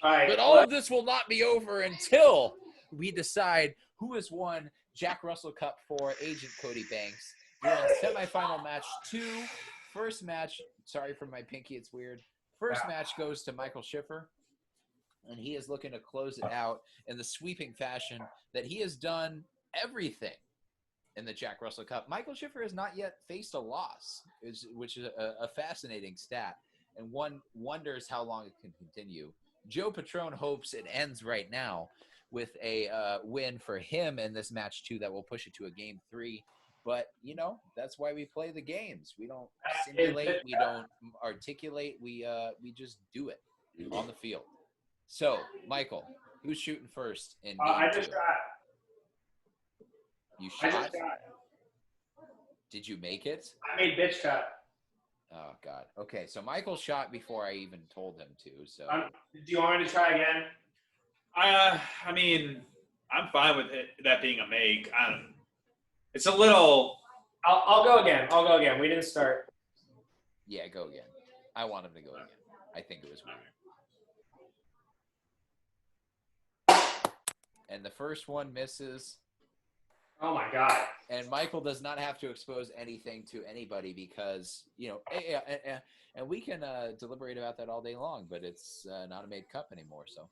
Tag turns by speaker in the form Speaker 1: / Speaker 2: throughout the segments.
Speaker 1: All right.
Speaker 2: But all of this will not be over until we decide who has won Jack Russell Cup for Agent Cody Banks. You're in semifinal match 2. First match, sorry for my pinky, it's weird. First match goes to Michael Schiffer, and he is looking to close it out in the sweeping fashion that he has done everything in the Jack Russell Cup. Michael Schiffer has not yet faced a loss, which is a fascinating stat, and one wonders how long it can continue. Joe Patrone hopes it ends right now with a win for him in this match 2 that will push it to a game 3. But, that's why we play the games. We don't simulate. We don't articulate. We just do it on the field. So, Michael, who's shooting first in game 2?
Speaker 1: I just shot.
Speaker 2: You shot?
Speaker 1: I just shot.
Speaker 2: Did you make it?
Speaker 1: I made bitch cut.
Speaker 2: Oh, God. Okay, so Michael shot before I even told him to. So,
Speaker 1: do you want me to try again?
Speaker 3: I mean, I'm fine with that being a make. It's a little.
Speaker 1: I'll go again. We didn't start.
Speaker 2: Yeah, go again. I want him to go again. I think it was weird. And the first one misses.
Speaker 1: Oh, my God.
Speaker 2: And Michael does not have to expose anything to anybody because, and we can deliberate about that all day long, but it's not a made cup anymore, so.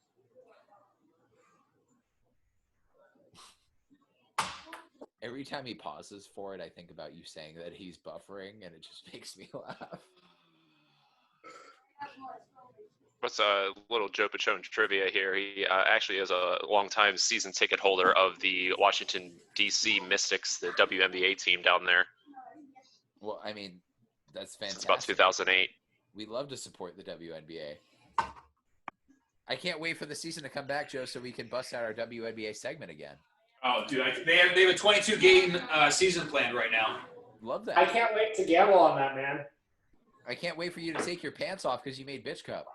Speaker 2: Every time he pauses for it, I think about you saying that he's buffering, and it just makes me laugh.
Speaker 4: What's a little Joe Patrone trivia here? He actually is a longtime season ticket holder of the Washington, D.C. Mystics, the WNBA team down there.
Speaker 2: Well, I mean, that's fantastic.
Speaker 4: Since about 2008.
Speaker 2: We love to support the WNBA. I can't wait for the season to come back, Joe, so we can bust out our WNBA segment again.
Speaker 3: Oh, dude, they have a 22-game season planned right now.
Speaker 2: Love that.
Speaker 1: I can't wait to gamble on that, man.
Speaker 2: I can't wait for you to take your pants off because you made Bitch Cup.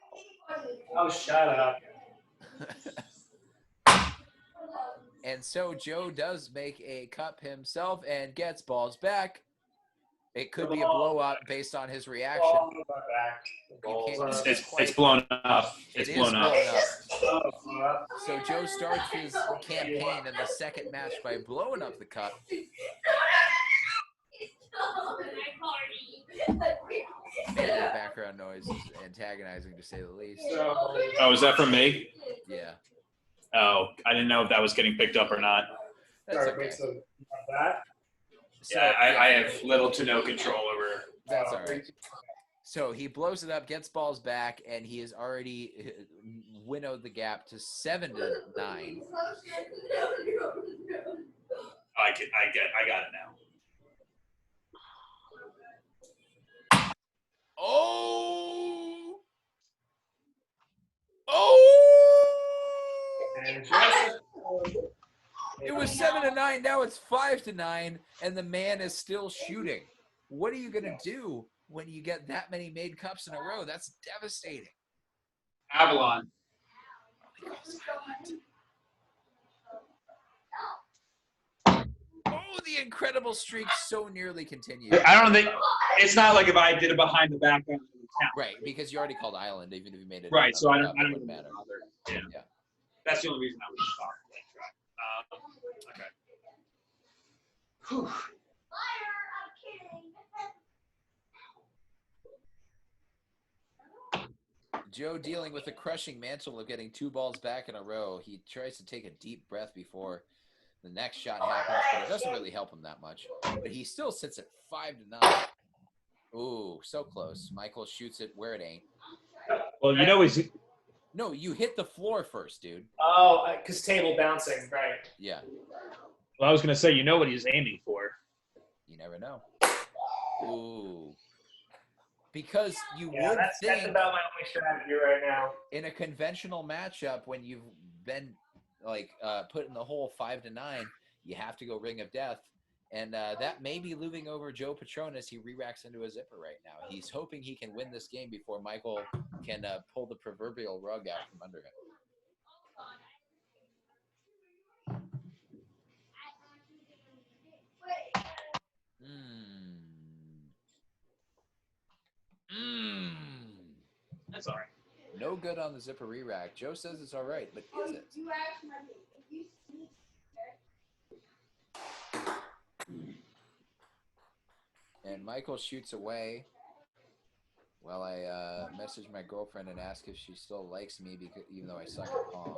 Speaker 1: Oh, shut up.
Speaker 2: And so Joe does make a cup himself and gets balls back. It could be a blowout based on his reaction.
Speaker 3: It's blown up. It's blown up.
Speaker 2: So Joe starts his campaign in the second match by blowing up the cup. The background noise is antagonizing, to say the least.
Speaker 3: Oh, is that from me?
Speaker 2: Yeah.
Speaker 3: Oh, I didn't know if that was getting picked up or not.
Speaker 2: That's okay.
Speaker 3: Yeah, I have little to no control over.
Speaker 2: That's all right. So he blows it up, gets balls back, and he has already winnowed the gap to 7-9.
Speaker 3: I got it now.
Speaker 2: Oh! It was 7-9. Now it's 5-9, and the man is still shooting. What are you gonna do when you get that many made cups in a row? That's devastating.
Speaker 3: Avalon.
Speaker 2: Oh, the incredible streak so nearly continues.
Speaker 3: I don't think it's not like if I did it behind the back.
Speaker 2: Right, because you already called Island, even if you made it.
Speaker 3: Right, so I don't
Speaker 2: even matter.
Speaker 3: Yeah. That's the only reason I was shocked. Okay. Whew.
Speaker 2: Joe dealing with the crushing mantle of getting 2 balls back in a row. He tries to take a deep breath before the next shot happens, but it doesn't really help him that much. But he still sits at 5-9. Ooh, so close. Michael shoots it where it ain't.
Speaker 3: Well, he's...
Speaker 2: No, you hit the floor first, dude.
Speaker 1: Oh, because table bouncing, right.
Speaker 2: Yeah.
Speaker 3: Well, I was going to say, what he's aiming for.
Speaker 2: You never know. Ooh. Because you would
Speaker 1: that's about my only strategy right now.
Speaker 2: In a conventional matchup, when you've been put in the hole 5-9, you have to go ring of death. And that may be looming over Joe Patrone as he re-racks into a zipper right now. He's hoping he can win this game before Michael can pull the proverbial rug out from under him.
Speaker 3: That's all right.
Speaker 2: No good on the zipper re-rack. Joe says it's all right, but is it? And Michael shoots away. Well, I message my girlfriend and ask if she still likes me because even though I suck at Pong.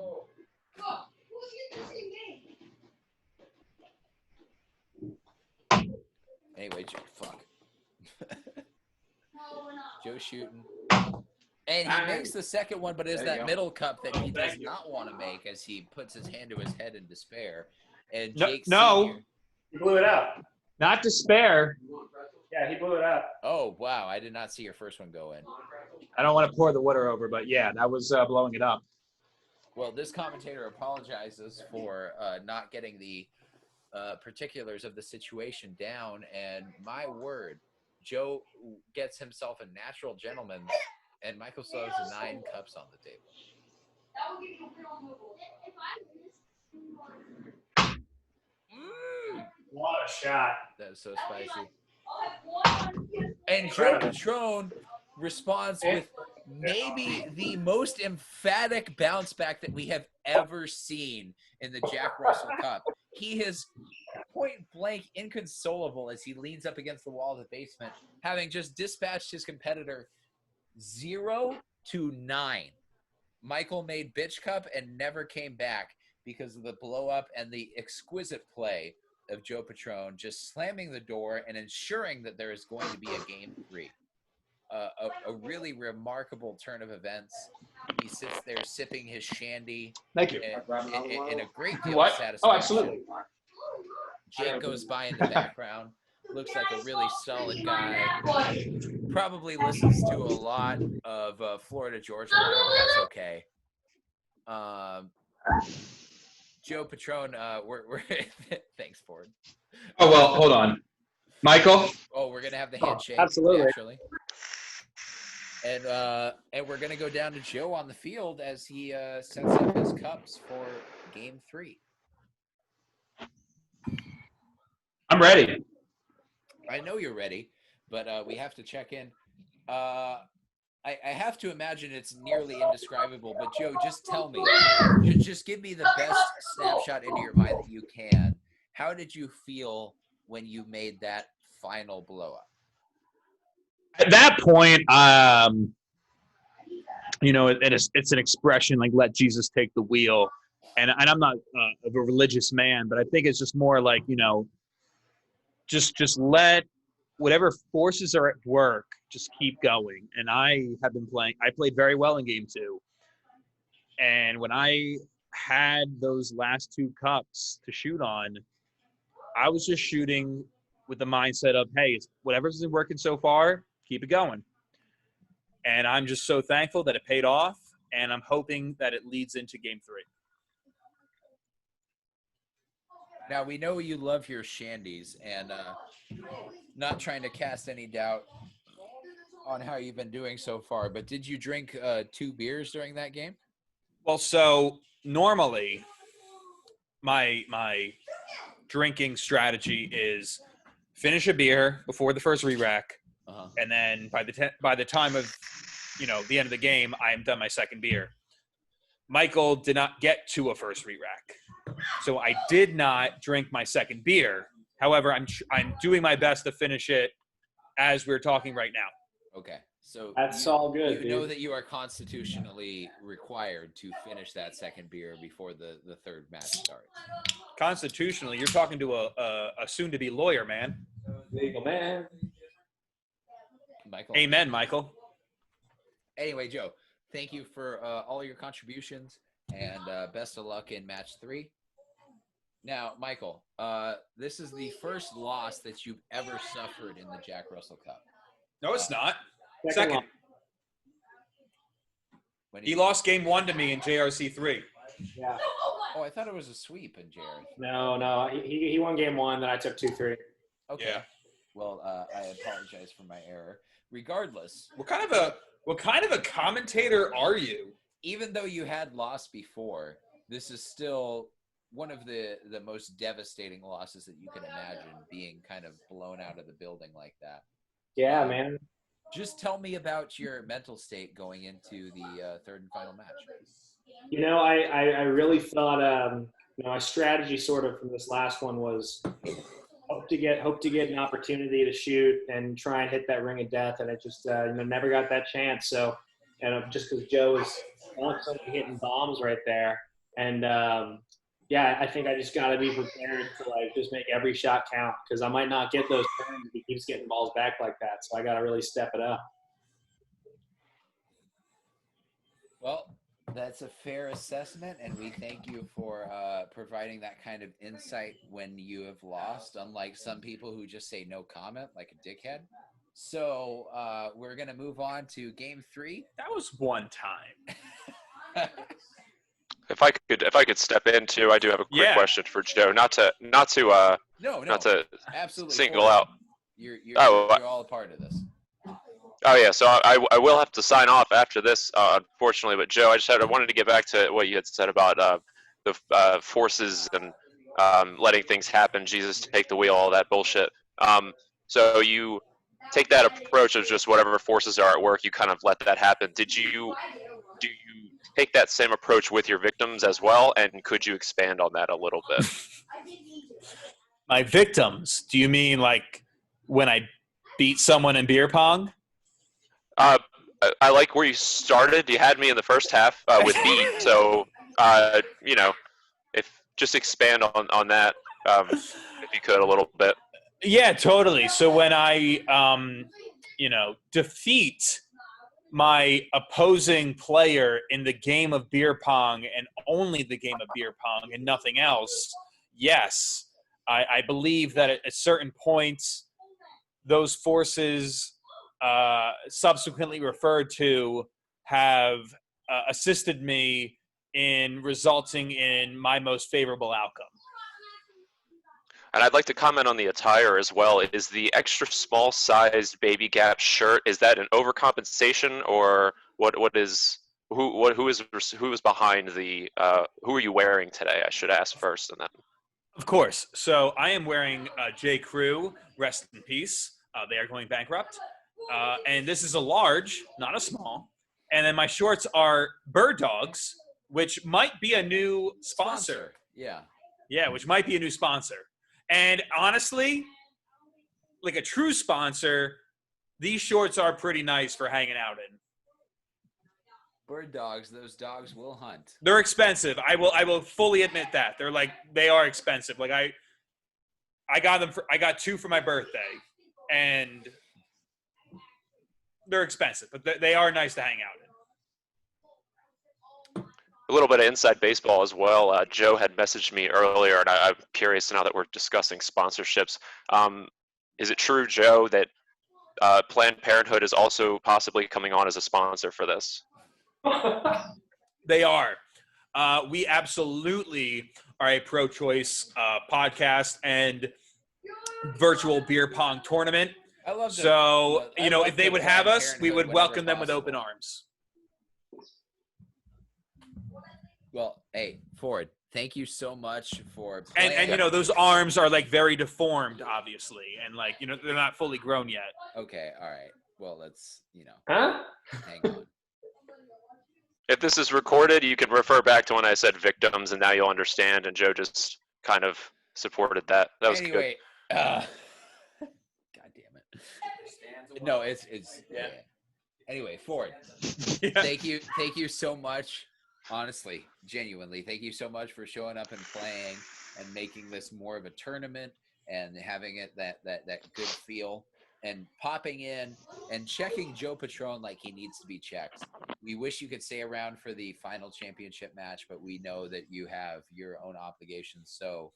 Speaker 2: Anyway, fuck. Joe shooting. And he makes the second one, but it's that middle cup that he does not want to make as he puts his hand to his head in despair. And Jake Sr.
Speaker 1: He blew it out.
Speaker 3: Not despair.
Speaker 1: Yeah, he blew it out.
Speaker 2: Oh, wow. I did not see your first one go in.
Speaker 3: I don't want to pour the water over, but yeah, that was blowing it up.
Speaker 2: Well, this commentator apologizes for not getting the particulars of the situation down. And my word, Joe gets himself a natural gentleman, and Michael still has 9 cups on the table.
Speaker 1: What a shot.
Speaker 2: That is so spicy. And Joe Patron responds with maybe the most emphatic bounce back that we have ever seen in the Jack Russell Cup. He is point blank inconsolable as he leans up against the wall of the basement, having just dispatched his competitor 0-9. Michael made bitch cup and never came back because of the blow up and the exquisite play of Joe Patron, just slamming the door and ensuring that there is going to be a game 3. A really remarkable turn of events. He sits there sipping his shandy.
Speaker 3: Thank you.
Speaker 2: In a great deal
Speaker 3: What?
Speaker 2: of satisfaction.
Speaker 3: Oh, absolutely.
Speaker 2: Jake goes by in the background. Looks like a really solid guy. Probably listens to a lot of Florida Georgia Line, but that's okay. Joe Patron, we're thanks, Ford.
Speaker 3: Oh, well, hold on. Michael?
Speaker 2: Oh, we're gonna have the handshake.
Speaker 1: absolutely.
Speaker 2: Actually. And we're gonna go down to Joe on the field as he sets up his cups for game 3.
Speaker 3: I'm ready.
Speaker 2: I know you're ready, but we have to check in. I have to imagine it's nearly indescribable, but Joe, just tell me. Just give me the best snapshot into your mind that you can. How did you feel when you made that final blow up?
Speaker 3: At that point, it's an expression like "let Jesus take the wheel," and I'm not a religious man, but I think it's just more like just let whatever forces are at work just keep going. And I played very well in game 2, and when I had those last 2 cups to shoot on, I was just shooting with the mindset of, hey, it's whatever's been working so far, keep it going. And I'm just so thankful that it paid off, and I'm hoping that it leads into game 3.
Speaker 2: Now, we know you love your shandies, and not trying to cast any doubt on how you've been doing so far, but did you drink 2 beers during that game?
Speaker 3: Well, so normally my drinking strategy is finish a beer before the first re-rack, and then by the time of the end of the game, I am done my second beer. Michael did not get to a first re-rack, so I did not drink my second beer. However, I'm doing my best to finish it as we're talking right now.
Speaker 2: Okay, so
Speaker 1: That's all good.
Speaker 2: You know that you are constitutionally required to finish that second beer before the third match starts.
Speaker 3: Constitutionally, you're talking to a soon-to-be lawyer, man.
Speaker 1: Legal man.
Speaker 2: Michael.
Speaker 3: Amen, Michael.
Speaker 2: Anyway, Joe, thank you for all your contributions, and best of luck in match 3. Now, Michael, this is the first loss that you've ever suffered in the Jack Russell Cup.
Speaker 3: No, it's not.
Speaker 1: Second.
Speaker 3: He lost game 1 to me in JRC 3.
Speaker 1: Yeah.
Speaker 2: Oh, I thought it was a sweep in Jared.
Speaker 1: No. He won game 1, then I took 2-3.
Speaker 2: Okay. Yeah. Well, I apologize for my error. Regardless,
Speaker 3: What kind of a commentator are you?
Speaker 2: Even though you had lost before, this is still one of the most devastating losses that you can imagine, being kind of blown out of the building like that.
Speaker 1: Yeah, man.
Speaker 2: Just tell me about your mental state going into the third and final match.
Speaker 1: I really thought my strategy sort of from this last one was hope to get an opportunity to shoot and try and hit that ring of death, and it just never got that chance. So, just because Joe was constantly hitting bombs right there, and I think I just got to be prepared to just make every shot count because I might not get those turns if he keeps getting balls back like that. So I got to really step it up.
Speaker 2: Well, that's a fair assessment, and we thank you for providing that kind of insight when you have lost, unlike some people who just say no comment like a dickhead. So we're going to move on to Game 3.
Speaker 3: That was one time.
Speaker 4: If I could step in too, I do have a quick question for Joe. Not to
Speaker 2: No, absolutely
Speaker 4: single out.
Speaker 2: You're
Speaker 4: Oh,
Speaker 2: all a part of this.
Speaker 4: Oh yeah, so I will have to sign off after this, unfortunately. But Joe, I wanted to get back to what you had said about the forces and letting things happen. Jesus, take the wheel, all that bullshit. So you take that approach of just whatever forces are at work, you kind of let that happen. Do you take that same approach with your victims as well? And could you expand on that a little bit?
Speaker 3: My victims? Do you mean like when I beat someone in beer pong?
Speaker 4: I like where you started. You had me in the first half with beat, so if just expand on that, if you could a little bit.
Speaker 3: Yeah, totally. So when I, defeat my opposing player in the game of beer pong and only the game of beer pong and nothing else, yes, I believe that at certain points, those forces subsequently referred to have assisted me in resulting in my most favorable outcome.
Speaker 4: And I'd like to comment on the attire as well. Is the extra small sized Baby Gap shirt, is that an overcompensation, or who is behind the who are you wearing today? I should ask first, and then.
Speaker 3: Of course. So I am wearing J. Crew, rest in peace. They are going bankrupt. And this is a large, not a small. And then my shorts are Bird Dogs, which might be a new sponsor.
Speaker 2: Yeah.
Speaker 3: Yeah, which might be a new sponsor. And honestly, like a true sponsor, these shorts are pretty nice for hanging out in.
Speaker 2: Bird Dogs, those dogs will hunt.
Speaker 3: They're expensive. I will fully admit that. They are expensive. Like I got two for my birthday, and they're expensive, but they are nice to hang out in.
Speaker 4: A little bit of inside baseball as well. Joe had messaged me earlier, and I'm curious now that we're discussing sponsorships. Is it true, Joe, that Planned Parenthood is also possibly coming on as a sponsor for this?
Speaker 3: They are. We absolutely are a pro-choice podcast and virtual beer pong tournament.
Speaker 2: I love that.
Speaker 3: So, if they would have us, we would welcome them with open arms.
Speaker 2: Well, hey, Ford, thank you so much for playing.
Speaker 3: And those arms are like very deformed, obviously, and they're not fully grown yet.
Speaker 2: Okay, all right. Well, let's
Speaker 1: Huh?
Speaker 2: hang on.
Speaker 4: If this is recorded, you can refer back to when I said victims, and now you'll understand. And Joe just kind of supported that. That was
Speaker 2: anyway,
Speaker 4: good.
Speaker 2: God damn it. No, it's yeah. Anyway, Ford,
Speaker 3: Yeah.
Speaker 2: thank you so much. Honestly, genuinely, thank you so much for showing up and playing and making this more of a tournament and having it that good feel and popping in and checking Joe Patron like he needs to be checked. We wish you could stay around for the final championship match, but we know that you have your own obligations. So,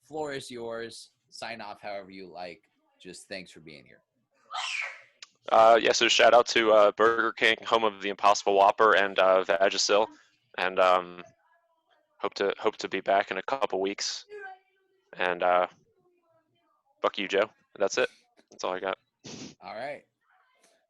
Speaker 2: floor is yours. Sign off however you like. Just thanks for being here.
Speaker 4: So shout out to Burger King, home of the Impossible Whopper and Vagisil, and hope to be back in a couple weeks. And fuck you, Joe. That's it. That's all I got.
Speaker 2: All right.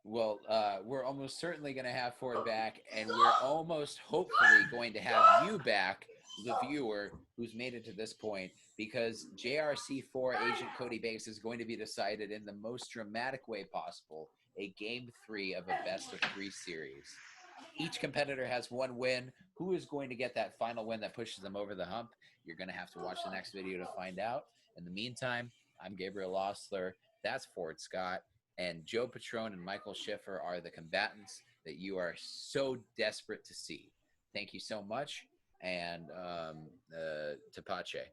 Speaker 2: Well, we're almost certainly going to have Ford back, and we're almost hopefully going to have you back, the viewer who's made it to this point, because JRC4 Agent Cody Banks is going to be decided in the most dramatic way possible a Game 3 of a best-of-3 series. Each competitor has one win. Who is going to get that final win that pushes them over the hump? You're going to have to watch the next video to find out. In the meantime, I'm Gabriel Lossler. That's Ford Scott. And Joe Patrone and Michael Schiffer are the combatants that you are so desperate to see. Thank you so much. And Tapache.